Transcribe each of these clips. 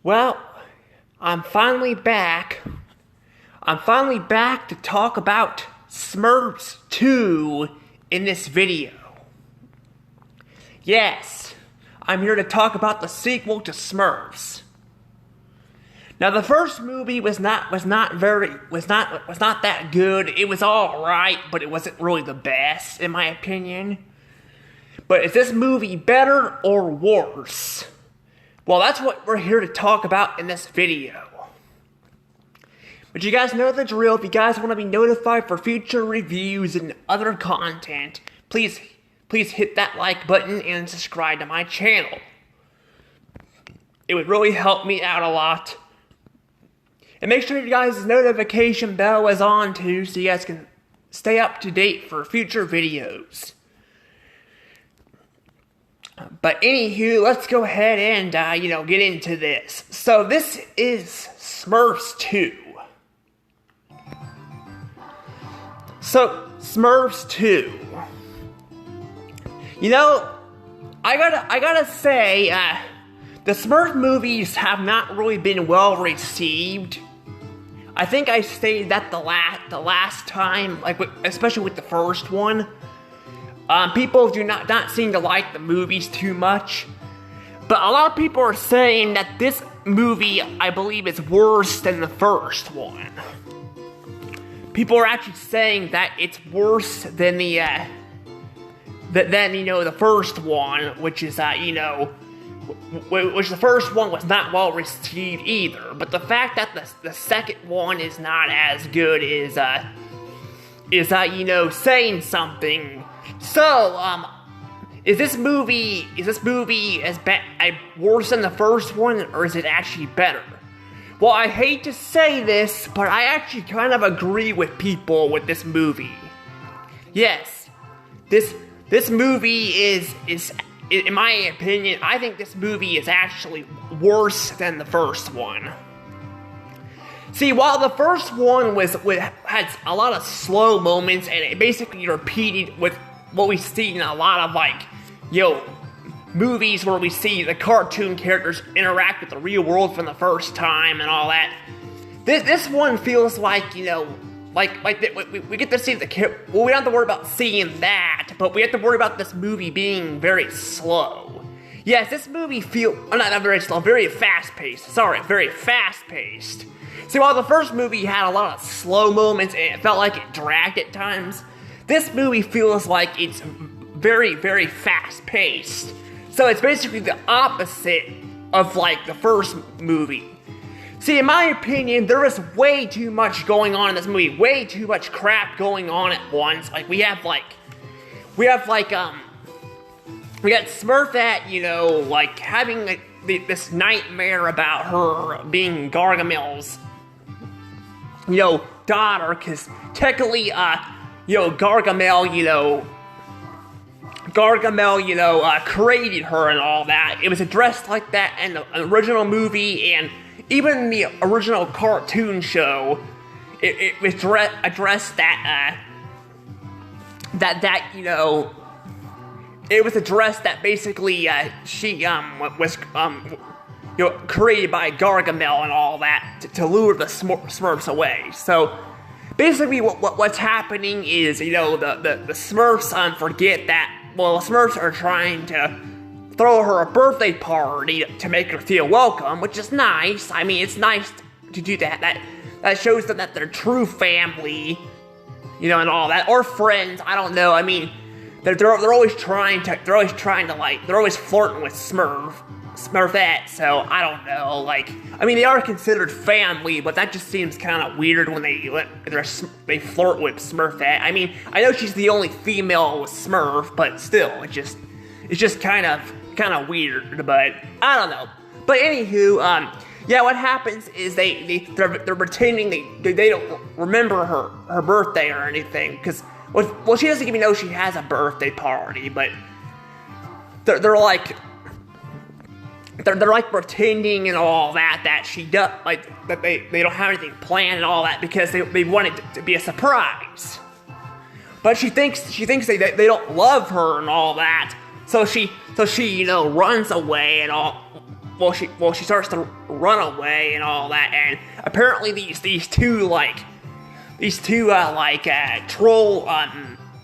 Well, I'm finally back. I'm finally back to talk about Smurfs 2 in this video. Yes, I'm here to talk about the sequel to Smurfs. Now, the first movie was not that good. It was alright, but it wasn't really the best, in my opinion. But is this movie better or worse? Well, that's what we're here to talk about in this video. But you guys know the drill. If you guys want to be notified for future reviews and other content, please hit that like button and subscribe to my channel. It would really help me out a lot. And make sure you guys' notification bell is on too, so you guys can stay up to date for future videos. But anywho, let's go ahead and, get into this. So this is Smurfs 2. So, Smurfs 2. I gotta say, the Smurf movies have not really been well received. I think I stated that the last time, especially with the first one. People do not seem to like the movies too much. But a lot of people are saying that this movie, I believe, is worse than the first one. People are actually saying that it's worse than the first one, which is, which the first one was not well received either. But the fact that the second one is not as good is saying something. So, is this movie as worse than the first one, or is it actually better? Well, I hate to say this, but I actually kind of agree with people with this movie. Yes, this movie is in my opinion, I think this movie is actually worse than the first one. See, while the first one had a lot of slow moments, and it basically repeated with what we see in a lot of, movies where we see the cartoon characters interact with the real world for the first time and all that. This one feels like, we get to see we don't have to worry about seeing that, but we have to worry about this movie being very slow. Yes, this movie not very slow, very fast-paced. Very fast-paced. See, while the first movie had a lot of slow moments and it felt like it dragged at times, this movie feels like it's very, very fast-paced. So it's basically the opposite of, the first movie. See, in my opinion, there is way too much going on in this movie. Way too much crap going on at once. We got Smurfette, having this nightmare about her being Gargamel's, daughter, because technically, Gargamel, created her and all that. It was addressed like that in the original movie, and even in the original cartoon show, it was addressed that, it was addressed that basically, she, was, created by Gargamel and all that to lure the Smurfs away. So, basically, what's happening is, the Smurfs, forget that, the Smurfs are trying to throw her a birthday party to make her feel welcome, which is nice. I mean, it's nice to do that. That shows them that they're true family, and all that, or friends. I don't know. I mean, they're always flirting with Smurfette. So I don't know. They are considered family, but that just seems kind of weird when they flirt with Smurfette. I mean, I know she's the only female Smurf, but still, it's just kind of weird. But I don't know. But anywho, what happens is they're pretending they don't remember her birthday or anything, because she doesn't even know she has a birthday party, but they're pretending and all that she does, that they don't have anything planned and all that, because they want it to be a surprise. But she thinks they don't love her and all that, so she runs away and all she starts to run away and all that, and apparently these two troll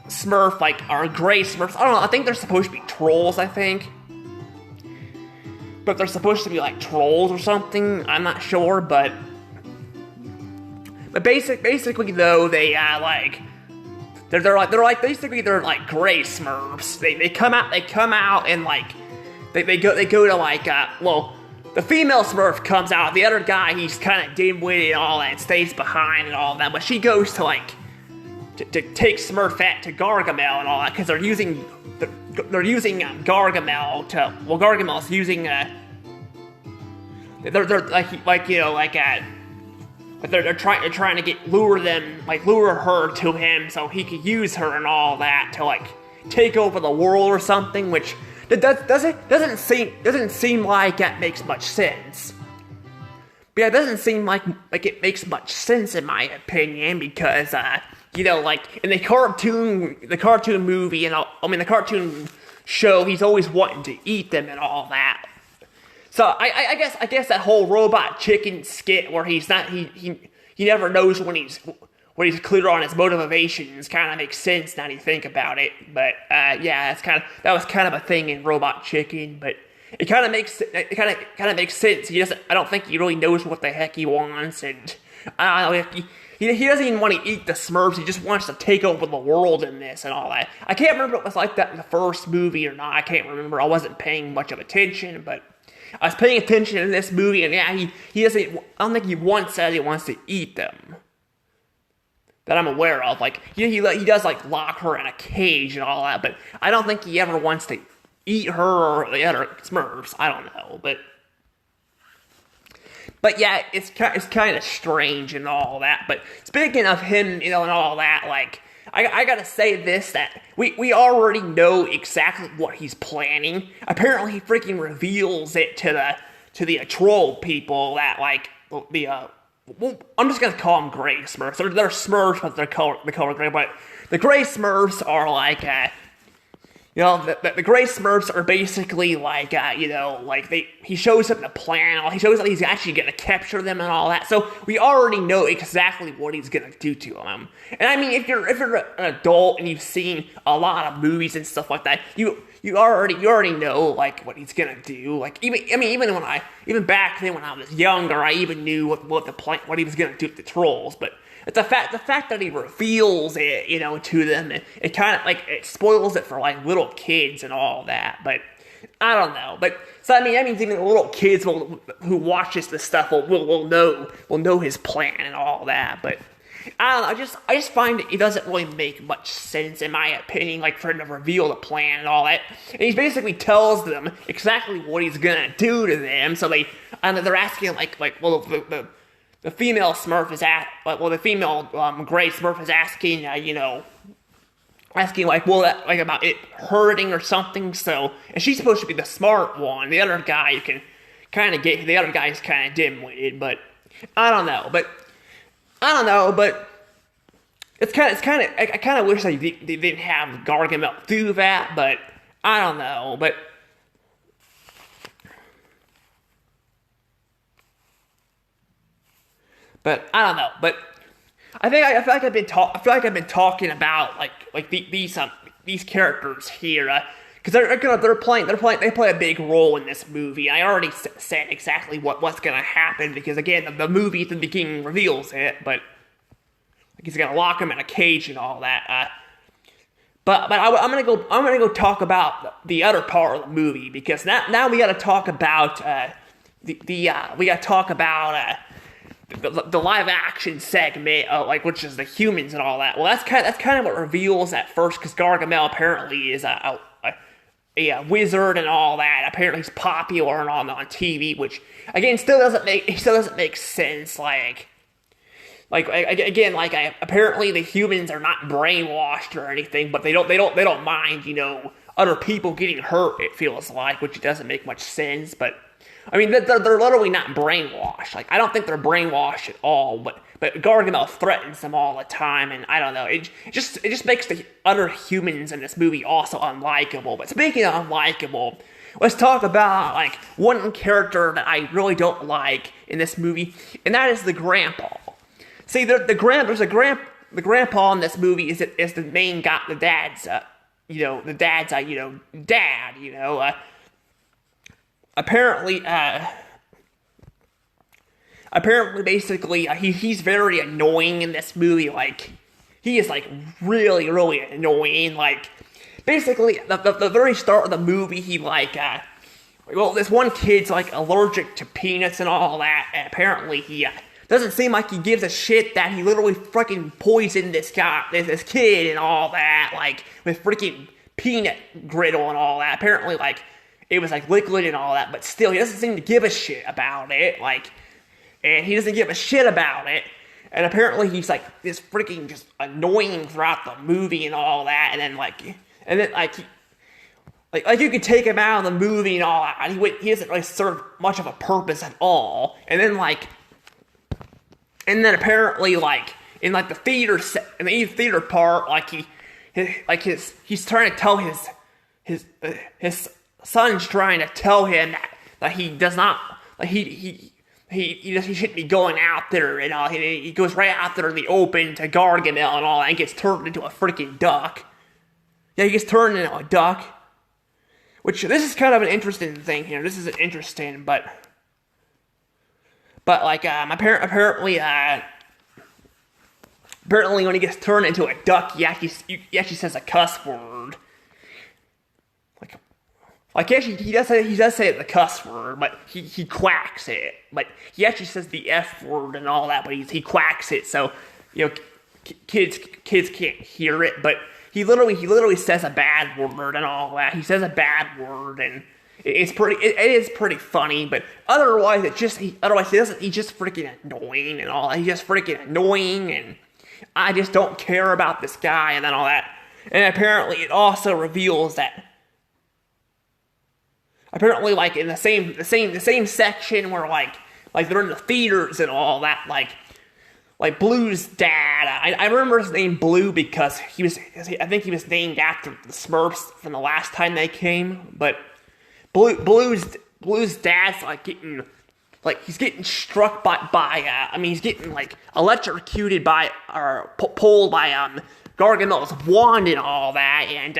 Smurf are gray Smurfs. I don't know. I think they're supposed to be trolls. I think, but they're supposed to be like trolls or something. I'm not sure, but basically though they they're like gray Smurfs. They come out and they go to the female Smurf comes out. The other guy, he's kind of dim-witted and all that, and stays behind and all that. But she goes to to take Smurfette to Gargamel and all that, because they're using Gargamel to Gargamel's using they're trying to lure her to him so he could use her and all that to take over the world or something, which doesn't seem like that makes much sense. But yeah, it doesn't seem like it makes much sense in my opinion, because in the cartoon movie and the cartoon show, he's always wanting to eat them and all that. So I guess that whole robot chicken skit where he never knows when he's clear on his motivations kind of makes sense now that you think about it. But yeah, that was kind of a thing in Robot Chicken, but it kind of makes sense. I don't think he really knows what the heck he wants, and I don't know. He doesn't even want to eat the Smurfs. He just wants to take over the world in this and all that. I can't remember if it was like that in the first movie or not. I can't remember. I wasn't paying much of attention, but I was paying attention in this movie, and yeah, he doesn't. I don't think he once says he wants to eat them that I'm aware of. He does lock her in a cage and all that, but I don't think he ever wants to eat her or the other Smurfs. I don't know, but yeah, it's kind of strange and all that. But speaking of him, and all that, I gotta say this, that we already know exactly what he's planning. Apparently, he freaking reveals it to the troll people that I'm just gonna call them gray Smurfs. They're Smurfs, but they're color gray. But the gray Smurfs are the gray Smurfs are basically he shows them the plan. He shows that he's actually gonna capture them and all that. So we already know exactly what he's gonna do to them. And I mean, if you're an adult and you've seen a lot of movies and stuff like that, you already know what he's gonna do. Even back then when I was younger, I even knew what he was gonna do to the trolls. But it's the fact that he reveals it, to them, it kind of it spoils it for little kids and all that. But I don't know. But so that means even the little kids who watches this stuff will know his plan and all that. But I don't know. I just find it doesn't really make much sense in my opinion. For him to reveal the plan and all that, and he basically tells them exactly what he's gonna do to them. So they're asking the female Smurf is the female gray Smurf is asking, about it hurting or something. So, and she's supposed to be the smart one. The other guy you can kind of get. The other guy's kind of dim-witted, but I don't know. But it's kind of. I kind of wish they didn't have Gargamel do that, but I don't know. But I don't know. But I feel like I've been talking about these characters here because they play a big role in this movie. I already said exactly what's gonna happen because again the movie at the beginning reveals it, but he's gonna lock him in a cage and all that. But I'm gonna go talk about the other part of the movie because now we gotta talk about the live action segment, which is the humans and all that. Well, that's kind of what reveals at first, because Gargamel apparently is a wizard and all that. Apparently, he's popular and on TV, which again still doesn't make sense. Apparently the humans are not brainwashed or anything, but they don't mind other people getting hurt. It feels which doesn't make much sense, but. I mean, they're literally not brainwashed. I don't think they're brainwashed at all, but Gargamel threatens them all the time, and I don't know. It just makes the other humans in this movie also unlikable. But speaking of unlikable, let's talk about like one character that I really don't like in this movie, and that is the grandpa. See, the grandpa in this movie is the main guy, the dad's dad. Apparently, basically, he's very annoying in this movie. Like, he is like really, really annoying. Like, basically, the very start of the movie, he this one kid's like allergic to peanuts and all that, and apparently he doesn't seem like he gives a shit that he literally freaking poisoned this kid and all that, like, with freaking peanut griddle and all that. Apparently, like, it was like liquid and all that, but still, he doesn't seem to give a shit about it, like, and he doesn't give a shit about it, and apparently he's like this freaking just annoying throughout the movie and all that, and then you could take him out of the movie and all that, he doesn't really serve much of a purpose at all, and then apparently, like, in like the theater part, like he's trying to tell his son's trying to tell him that he does not, like, he shouldn't be going out there and all. He goes right out there in the open to Gargamel and all that, and gets turned into a freaking duck. Yeah, he gets turned into a duck. Which, this is kind of an interesting thing here. This isn't interesting, but like, apparently when he gets turned into a duck, he actually says a cuss word. Like he does say the cuss word, but he quacks it. But he actually says the F word and all that, but he quacks it, so, kids can't hear it, but he literally says a bad word and all that. He says a bad word, and it is pretty funny, but otherwise he's just freaking annoying and all that. He's just freaking annoying, and I just don't care about this guy and then all that. And apparently it also reveals that apparently, like, in the same section where like they're in the theaters and all that, like Blue's dad, I remember his name Blue because I think he was named after the Smurfs from the last time they came, but Blue's dad's he's getting struck by he's getting like electrocuted by, or pulled by Gargamel's wand and all that, and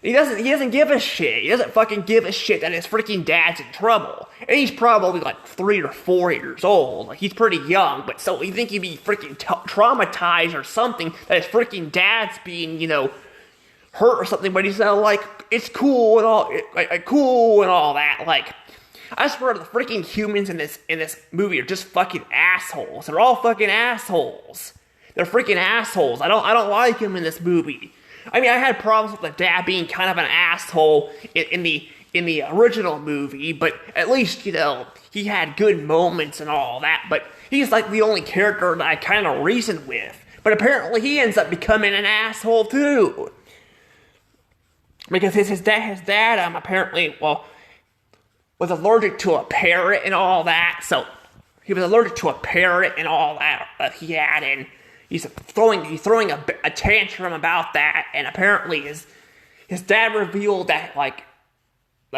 he doesn't give a shit. He doesn't fucking give a shit that his freaking dad's in trouble. And he's probably like 3 or 4 years old. Like, he's pretty young, but so you think he'd be freaking traumatized or something that his freaking dad's being, hurt or something, but he's like, it's cool and all, cool and all that. Like, I swear the freaking humans in this movie are just fucking assholes. They're all fucking assholes. They're freaking assholes. I don't like him in this movie. I mean, I had problems with the dad being kind of an asshole in the original movie, but at least, he had good moments and all that, but he's like the only character that I kind of reason with. But apparently he ends up becoming an asshole too. Because his dad apparently, was allergic to a parrot and all that, so he was allergic to a parrot and all that he had, and he's throwing a tantrum about that, and apparently his dad revealed that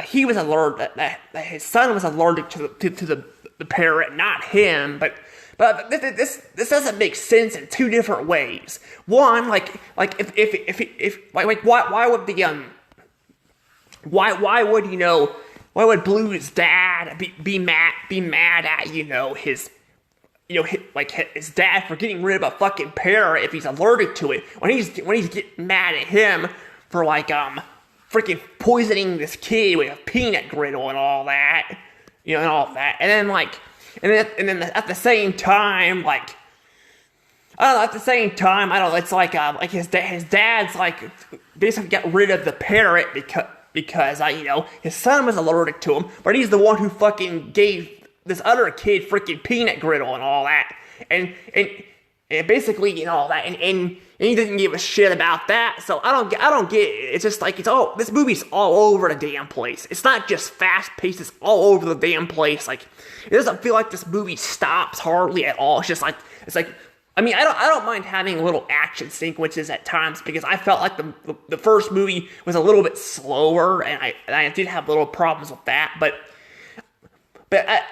he was allergic, that his son was allergic to the parrot, not him. But this doesn't make sense in two different ways. One, why would Blue's dad be mad at his dad for getting rid of a fucking parrot if he's allergic to it, when he's getting mad at him for freaking poisoning this kid with a peanut griddle and all that, and all that, and then at the same time, it's like his dad's basically got rid of the parrot because his son was allergic to him, but he's the one who fucking gave this other kid freaking peanut griddle and all that, and basically all that, and he didn't give a shit about that. So I don't get it. It's just like this movie's all over the damn place. It's not just fast paced. It's all over the damn place. Like, it doesn't feel like this movie stops hardly at all. It's just like I mean, I don't mind having little action sequences at times because I felt like the first movie was a little bit slower, and I did have little problems with that. But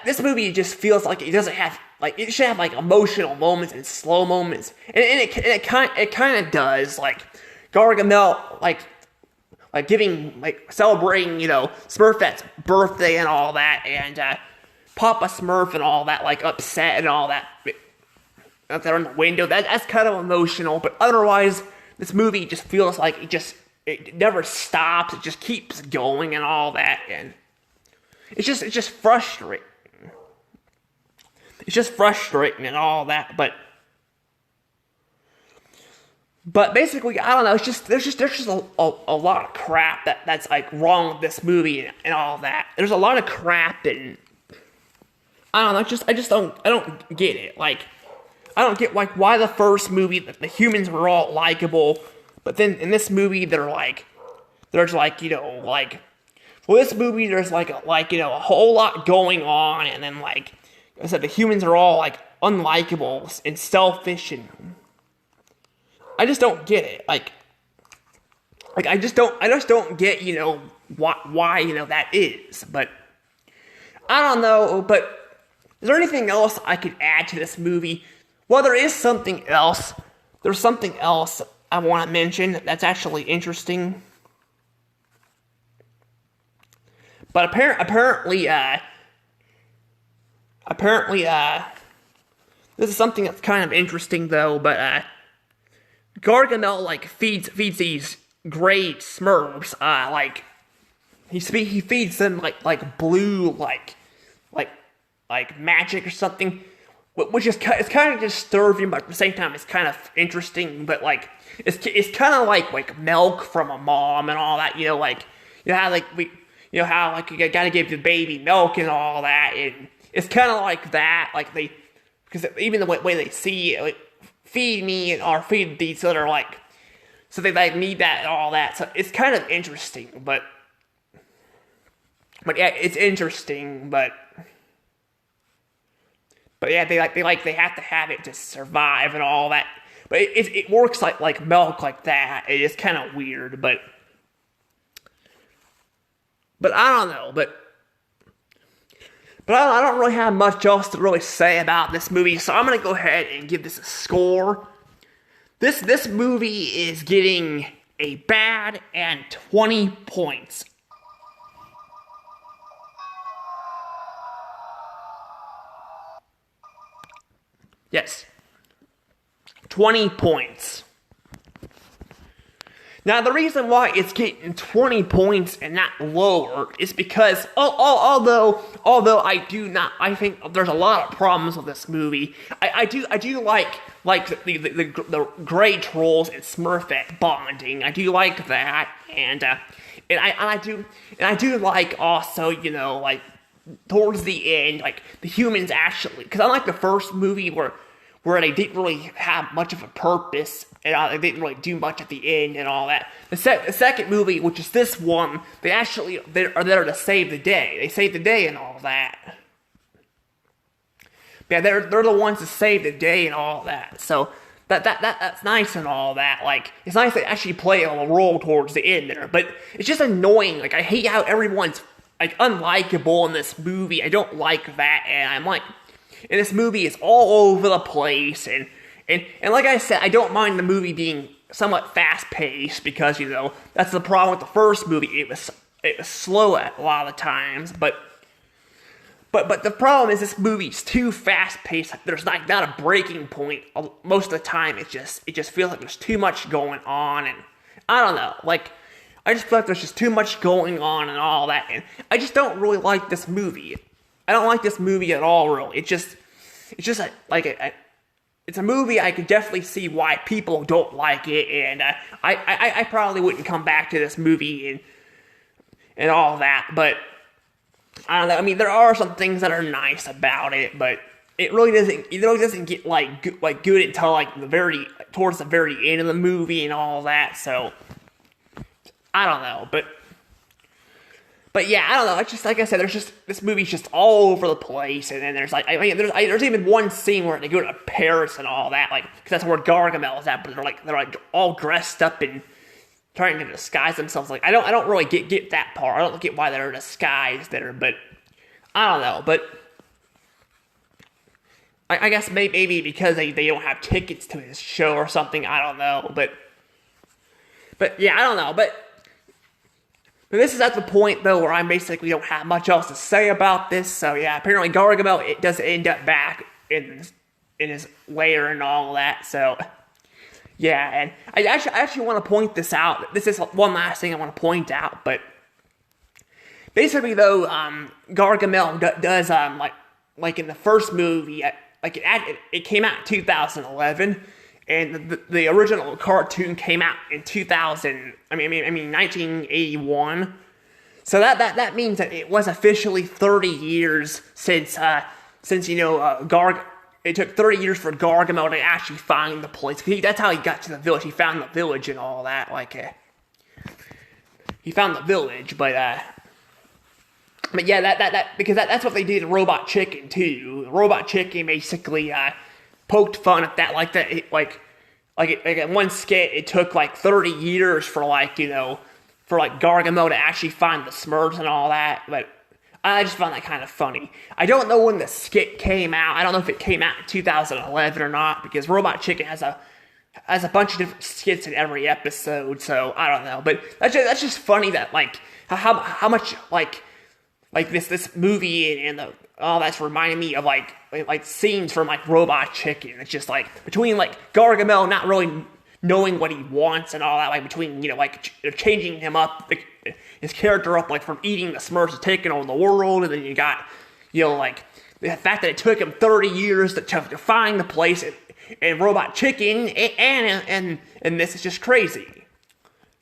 this movie just feels like it doesn't have like it should have like emotional moments and slow moments, and it kind of does. Like Gargamel like giving like celebrating Smurfette's birthday and all that, and Papa Smurf and all that like upset and all that. Out there in the window, that's kind of emotional, but otherwise, this movie just feels like it never stops. It just keeps going and all that, and it's just frustrating. It's just frustrating and all that, but basically, I don't know. It's just there's just a lot of crap that's like wrong with this movie and all that. There's a lot of crap, and I don't know. I don't get it. Like, I don't get like why the first movie the humans were all likable, but then in this movie there's like well, this movie there's like a whole lot going on, and then like I said, the humans are all like unlikable and selfish, and I just don't get it. Like I just don't get why that is, but I don't know. But is there anything else I could add to this movie? Well, there is something else. There's something else I want to mention that's actually interesting. But apparently, this is something that's kind of interesting though. But Gargamel like feeds these gray Smurfs. Like he feeds them like blue like magic or something. Which is it's kind of disturbing, but at the same time it's kind of interesting. But like it's kind of like milk from a mom and all that. How like you gotta give the baby milk and all that. And it's kind of like that. Like because even the way they see it, like feed me or feed these other like, so they like need that and all that. So it's kind of interesting, but yeah, it's interesting, but. But yeah, they have to have it to survive and all that. But it works like milk like that. It is kind of weird, but I don't know. But I don't really have much else to really say about this movie, so I'm gonna go ahead and give this a score. This movie is getting a bad and 20 points. Yes. 20 points. Now, the reason why it's getting 20 points and not lower is because, although I think there's a lot of problems with this movie. I do like the gray trolls and Smurfette bonding. I do like that, and I do like also like towards the end, like the humans actually, because unlike the first movie where they didn't really have much of a purpose and they didn't really do much at the end and all that. The second movie, which is this one, they are there to save the day. They save the day and all that. Yeah, they're the ones to save the day and all that. So that's nice and all that. Like, it's nice to actually play a role towards the end there, but it's just annoying. Like, I hate how everyone's like unlikable in this movie. I don't like that, and I'm like. And this movie is all over the place, and like I said, I don't mind the movie being somewhat fast-paced, because, that's the problem with the first movie. It was slow at a lot of the times, but the problem is this movie's too fast-paced. There's not a breaking point most of the time. It just feels like there's too much going on, and I don't know, like, I just feel like there's just too much going on and all that, and I just don't really like this movie. I don't like this movie at all, really. It's just it's a movie I could definitely see why people don't like it, and I probably wouldn't come back to this movie and all that, but I don't know. I mean, there are some things that are nice about it, but it really doesn't get good until towards the very end of the movie and all that. So I don't know, but But yeah, I don't know. It's just like I said. There's just this movie's just all over the place, and then there's like there's even one scene where they go to Paris and all that, like because that's where Gargamel is at. But they're all dressed up and trying to disguise themselves. Like I don't really get that part. I don't get why they're disguised there, but I don't know. But I guess maybe because they don't have tickets to his show or something. I don't know, but yeah, I don't know, but this is at the point, though, where I basically don't have much else to say about this. So, yeah, apparently Gargamel, it does end up back in his lair and all that. So, yeah, and I actually want to point this out. This is one last thing I want to point out. But basically, though, Gargamel does, like in the first movie, it came out in 2011. And the original cartoon came out in 1981. So that means that it was officially 30 years since it took 30 years for Gargamel to actually find the place. That's how he got to the village. He found the village and all that. He found the village, but yeah, because that's what they did to Robot Chicken too. Robot Chicken basically poked fun at that, like in one skit, it took like 30 years for Gargamel to actually find the Smurfs and all that, but I just found that kind of funny. I don't know when the skit came out. I don't know if it came out in 2011 or not, because Robot Chicken has a bunch of different skits in every episode, so I don't know. But that's just funny that how much this movie and all that's reminding me of like scenes from Robot Chicken. It's just between Gargamel not really knowing what he wants and all that, between changing him up, his character up from eating the Smurfs to taking over the world, and then you got the fact that it took him 30 years to find the place, and Robot Chicken and this is just crazy.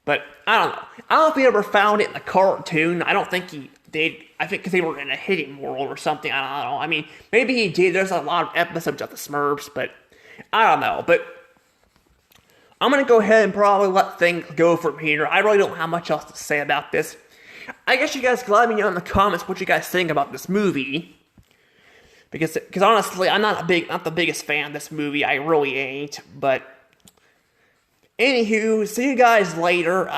But I don't know. I don't know if he ever found it in the cartoon. I don't think he did. I think because they were in a hidden world or something. I don't know. I mean, maybe he did. There's a lot of episodes of the Smurfs, but I don't know. But I'm going to go ahead and probably let things go from here. I really don't have much else to say about this. I guess you guys can let me know in the comments what you guys think about this movie. Because honestly, I'm not the biggest fan of this movie. I really ain't. But anywho, see you guys later.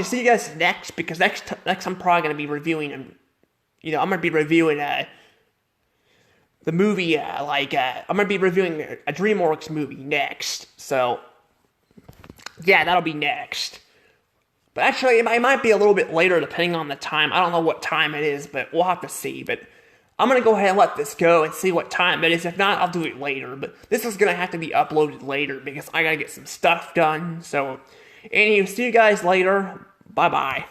See you guys next, because next I'm probably going to be reviewing, I'm going to be reviewing the movie, I'm going to be reviewing a DreamWorks movie next, so, yeah, that'll be next. But actually, it might be a little bit later, depending on the time. I don't know what time it is, but we'll have to see. But I'm going to go ahead and let this go and see what time it is. If not, I'll do it later. But this is going to have to be uploaded later, because I got to get some stuff done, so anyway, see you guys later. Bye-bye.